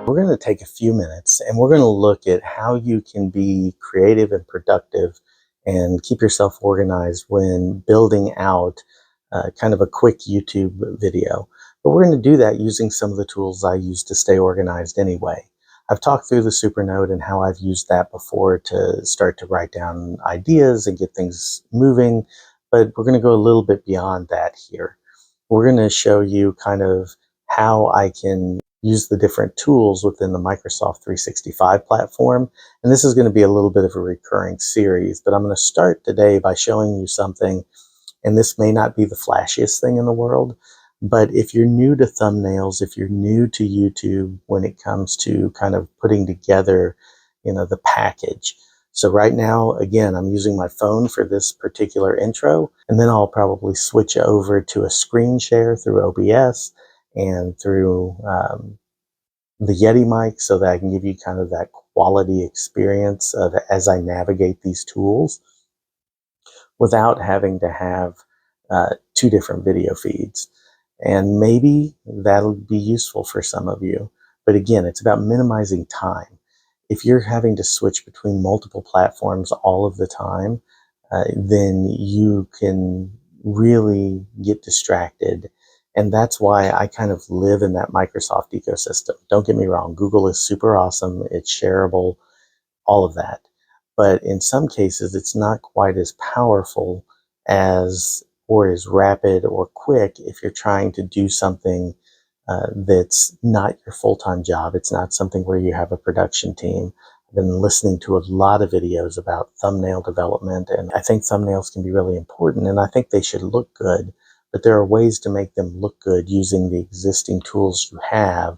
We're going to take a few minutes and we're going to look at how you can be creative and productive and keep yourself organized when building out kind of a quick YouTube video. But we're going to do that using some of the tools I use to stay organized anyway. I've talked through the Supernote and how I've used that before to start to write down ideas and get things moving, but we're going to go a little bit beyond that here. We're going to show you kind of how I can use the different tools within the Microsoft 365 platform. And this is going to be a little bit of a recurring series, but I'm going to start today by showing you something. And this may not be the flashiest thing in the world, but if you're new to thumbnails, if you're new to YouTube when it comes to kind of putting together, the package. So right now, again, I'm using my phone for this particular intro, and then I'll probably switch over to a screen share through OBS and through the Yeti mic so that I can give you kind of that quality experience of as I navigate these tools without having to have two different video feeds. And maybe that'll be useful for some of you. But again, it's about minimizing time. If you're having to switch between multiple platforms all of the time, then you can really get distracted. And that's why I kind of live in that Microsoft ecosystem. Don't get me wrong, Google is super awesome, it's shareable, all of that. But in some cases, it's not quite as powerful as or as rapid or quick if you're trying to do something that's not your full-time job. It's not something where you have a production team. I've been listening to a lot of videos about thumbnail development, and I think thumbnails can be really important, and I think they should look good, but there are ways to make them look good using the existing tools you have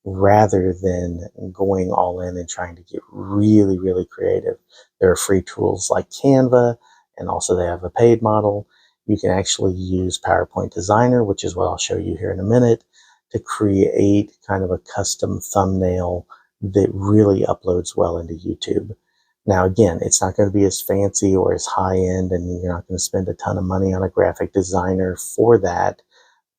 rather than going all in and trying to get really, really creative. There are free tools like Canva, and also they have a paid model. You can actually use PowerPoint Designer, which is what I'll show you here in a minute, to create kind of a custom thumbnail that really uploads well into YouTube. Now, again, it's not going to be as fancy or as high end, and you're not going to spend a ton of money on a graphic designer for that,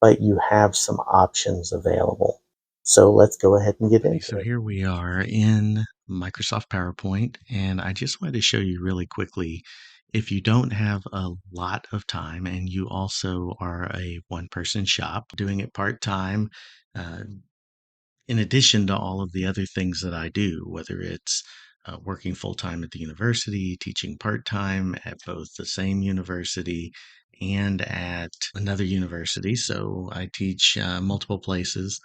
but you have some options available. So let's go ahead and get into So it. here we are in Microsoft PowerPoint, and I just wanted to show you really quickly, if you don't have a lot of time and you also are a one-person shop doing it part-time, uh, in addition to all of the other things that I do, whether it's working full-time at the university, teaching part-time at both the same university and at another university. So I teach multiple places.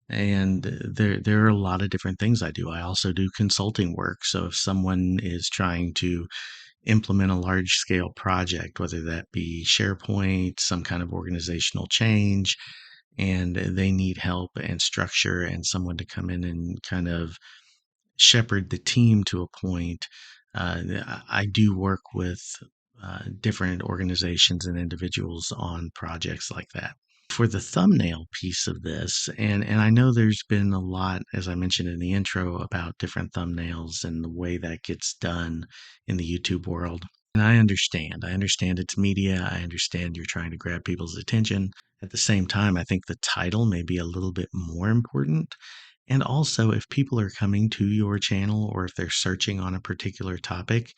And there are a lot of different things I do. I also do consulting work. So if someone is trying to implement a large scale project, whether that be SharePoint, some kind of organizational change, and they need help and structure and someone to come in and kind of shepherd the team to a point, I do work with different organizations and individuals on projects like that. For the thumbnail piece of this, and I know there's been a lot, as I mentioned in the intro, about different thumbnails and the way that gets done in the YouTube world. And I understand. I understand it's media. I understand you're trying to grab people's attention. At the same time, I think the title may be a little bit more important. And also, if people are coming to your channel or if they're searching on a particular topic,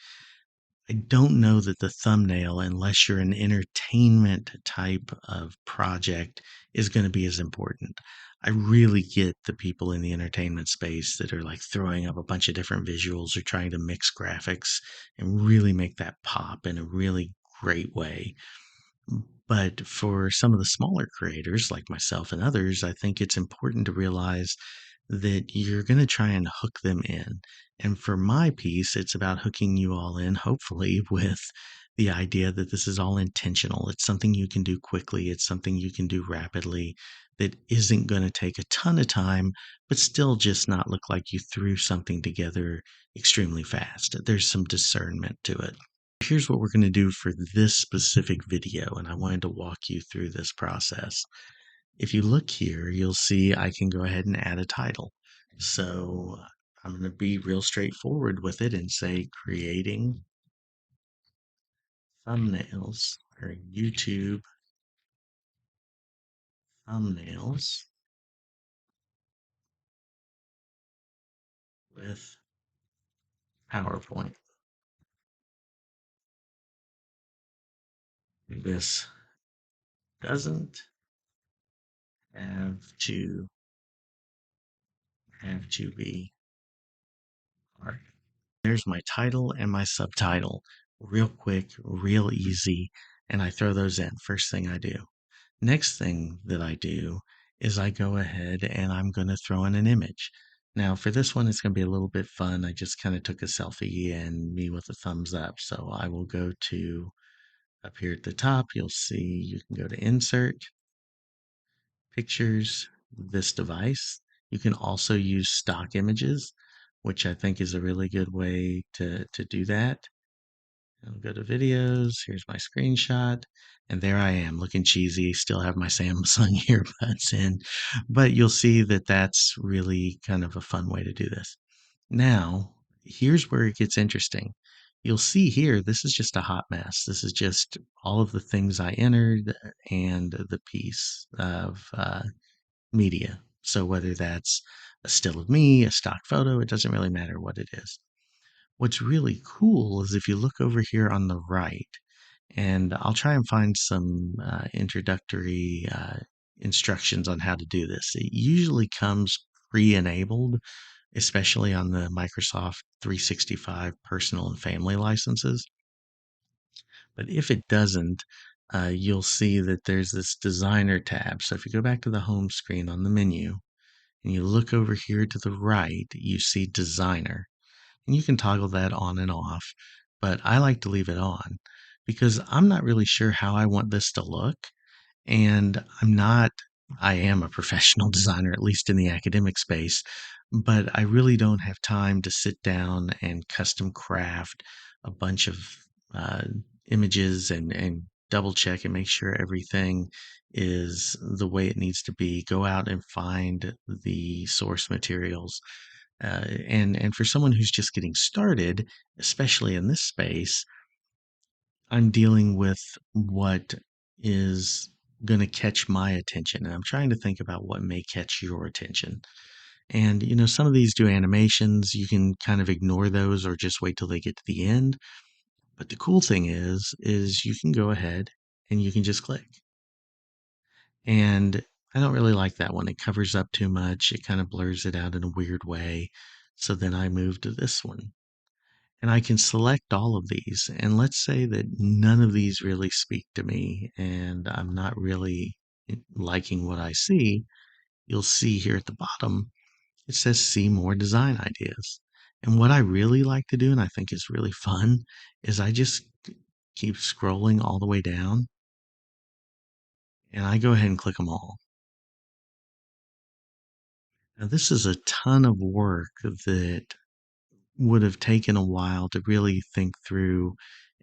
I don't know that the thumbnail, unless you're an entertainment type of project, is going to be as important. I really get the people in the entertainment space that are like throwing up a bunch of different visuals or trying to mix graphics and really make that pop in a really great way. But for some of the smaller creators like myself and others, I think it's important to realize that you're going to try and hook them in. And for my piece, it's about hooking you all in, hopefully, with the idea that this is all intentional. It's something you can do quickly, it's something you can do rapidly that isn't going to take a ton of time, but still just not look like you threw something together extremely fast. There's some discernment to it. Here's what we're going to do for this specific video, and I wanted to walk you through this process. If you look here, you'll see I can go ahead and add a title. So I'm going to be real straightforward with it and say creating thumbnails or YouTube thumbnails with PowerPoint. This doesn't have to be hard. There's my title and my subtitle. Real quick, real easy, and I throw those in first thing I do. Next thing that I do is I go ahead and I'm going to throw in an image. Now, for this one, it's going to be a little bit fun. I just kind of took a selfie and me with a thumbs up. So I will go to up here at the top. You'll see you can go to Insert, Pictures, this device. You can also use stock images, which I think is a really good way to do that. I'll go to videos. Here's my screenshot. And there I am looking cheesy. Still have my Samsung earbuds in. But you'll see that that's really kind of a fun way to do this. Now, here's where it gets interesting. You'll see here, this is just a hot mess. This is just all of the things I entered and the piece of media. So whether that's a still of me, a stock photo, it doesn't really matter what it is. What's really cool is if you look over here on the right, and I'll try and find some introductory instructions on how to do this. It usually comes pre-enabled, especially on the Microsoft 365 personal and family licenses. But if it doesn't, you'll see that there's this designer tab. So if you go back to the home screen on the menu and you look over here to the right, you see designer. And you can toggle that on and off, but I like to leave it on because I'm not really sure how I want this to look. And I am a professional designer, at least in the academic space, but I really don't have time to sit down and custom craft a bunch of uh, images and double check and make sure everything is the way it needs to be. Go out and find the source materials. And for someone who's just getting started, especially in this space, I'm dealing with what is going to catch my attention. And I'm trying to think about what may catch your attention. And, some of these do animations. You can kind of ignore those or just wait till they get to the end. But the cool thing is you can go ahead and you can just click. And I don't really like that one. It covers up too much. It kind of blurs it out in a weird way. So then I move to this one. And I can select all of these. And let's say that none of these really speak to me and I'm not really liking what I see. You'll see here at the bottom, it says see more design ideas. And what I really like to do, and I think is really fun, is I just keep scrolling all the way down and I go ahead and click them all. Now, this is a ton of work that would have taken a while to really think through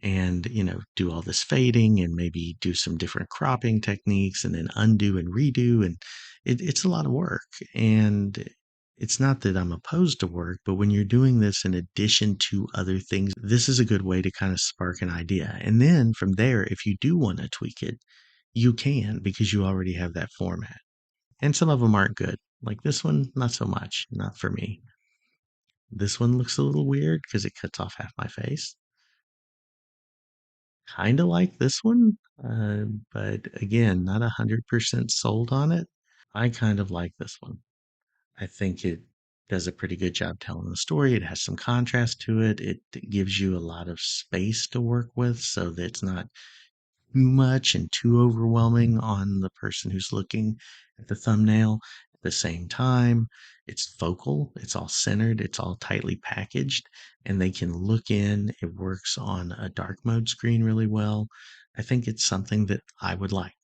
and do all this fading and maybe do some different cropping techniques and then undo and redo, and it's a lot of work. And it's not that I'm opposed to work, but when you're doing this in addition to other things, this is a good way to kind of spark an idea. And then from there, if you do want to tweak it, you can, because you already have that format. And some of them aren't good, like this one, not so much, not for me. This one looks a little weird because it cuts off half my face. Kind of like this one, but again, not 100% sold on it. I kind of like this one. I think it does a pretty good job telling the story. It has some contrast to it. It gives you a lot of space to work with so that it's not too much and too overwhelming on the person who's looking at the thumbnail. At the same time, it's focal, it's all centered, it's all tightly packaged, and they can look in. It works on a dark mode screen really well. I think it's something that I would like.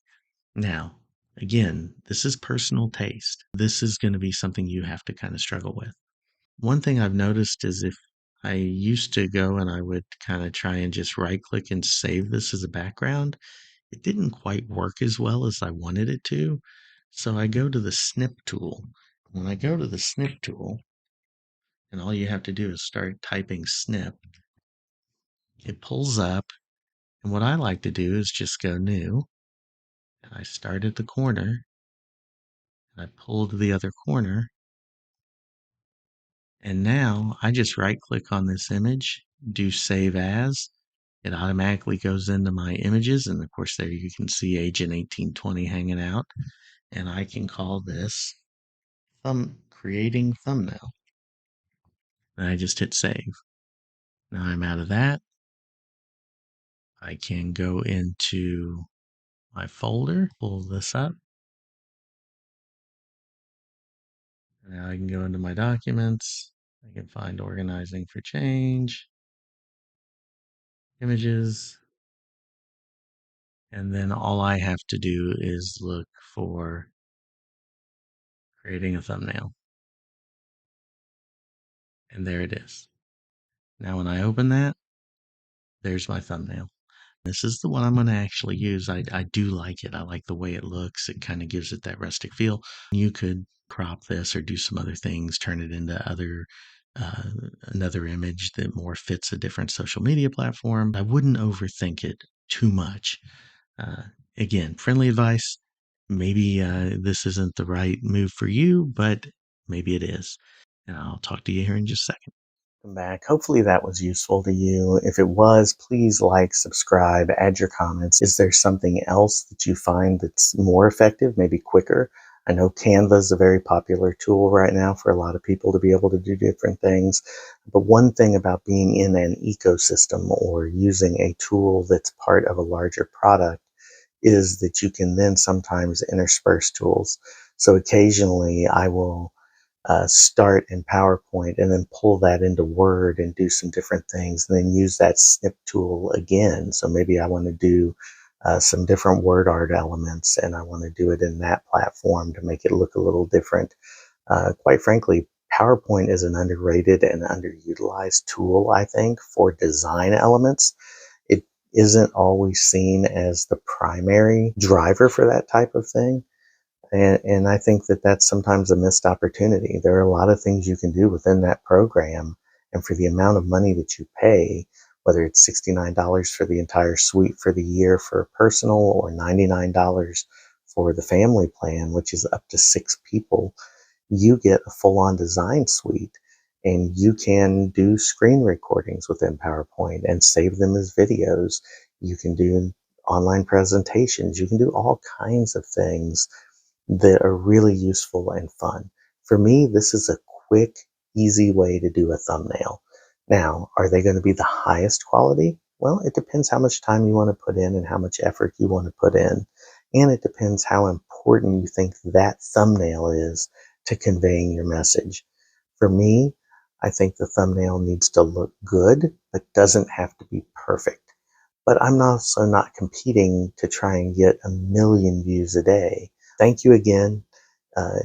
Now, again, this is personal taste. This is going to be something you have to kind of struggle with. One thing I've noticed is if I used to go and I would kind of try and just right click and save this as a background, it didn't quite work as well as I wanted it to. So I go to the snip tool. When I go to the snip tool, and all you have to do is start typing snip, it pulls up. And what I like to do is just go new. And I start at the corner and I pull to the other corner And now I just right click on this image, do save as. It automatically goes into my images. And of course, there you can see Agent 1820 hanging out. And I can call this creating thumbnail. And I just hit save. Now I'm out of that. I can go into my folder, pull this up. Now I can go into my documents. I can find organizing for change, images, and then all I have to do is look for creating a thumbnail. And there it is. Now when I open that, there's my thumbnail. This is the one I'm going to actually use. I do like it. I like the way it looks. It kind of gives it that rustic feel. You could crop this or do some other things, turn it into uh, another image that more fits a different social media platform. I wouldn't overthink it too much. Uh, Again, friendly advice. Maybe this isn't the right move for you, but maybe it is. And I'll talk to you here in just a second. Welcome back. Hopefully that was useful to you. If it was, please like, subscribe, add your comments. Is there something else that you find that's more effective, maybe quicker? I know Canva is a very popular tool right now for a lot of people to be able to do different things. But one thing about being in an ecosystem or using a tool that's part of a larger product is that you can then sometimes intersperse tools. So occasionally I will start in PowerPoint and then pull that into Word and do some different things and then use that snip tool again. So maybe I want to do some different word art elements and I want to do it in that platform to make it look a little different. Quite frankly, PowerPoint is an underrated and underutilized tool, I think, for design elements. It isn't always seen as the primary driver for that type of thing. And I think that that's sometimes a missed opportunity. There are a lot of things you can do within that program. And for the amount of money that you pay, whether it's $69 for the entire suite for the year for personal or $99 for the family plan, which is up to 6 people, you get a full on design suite. And you can do screen recordings within PowerPoint and save them as videos. You can do online presentations. You can do all kinds of things that are really useful and fun. For me, this is a quick, easy way to do a thumbnail. Now, are they going to be the highest quality? Well, it depends how much time you want to put in and how much effort you want to put in. And it depends how important you think that thumbnail is to conveying your message. For me, I think the thumbnail needs to look good, but doesn't have to be perfect. But I'm also not competing to try and get 1 million views a day. Thank you again. Uh,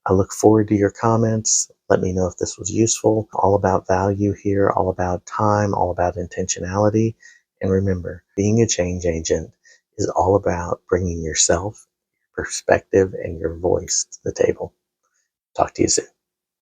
I look forward to your comments. Let me know if this was useful. All about value here, all about time, all about intentionality. And remember, being a change agent is all about bringing yourself, your perspective, and your voice to the table. Talk to you soon.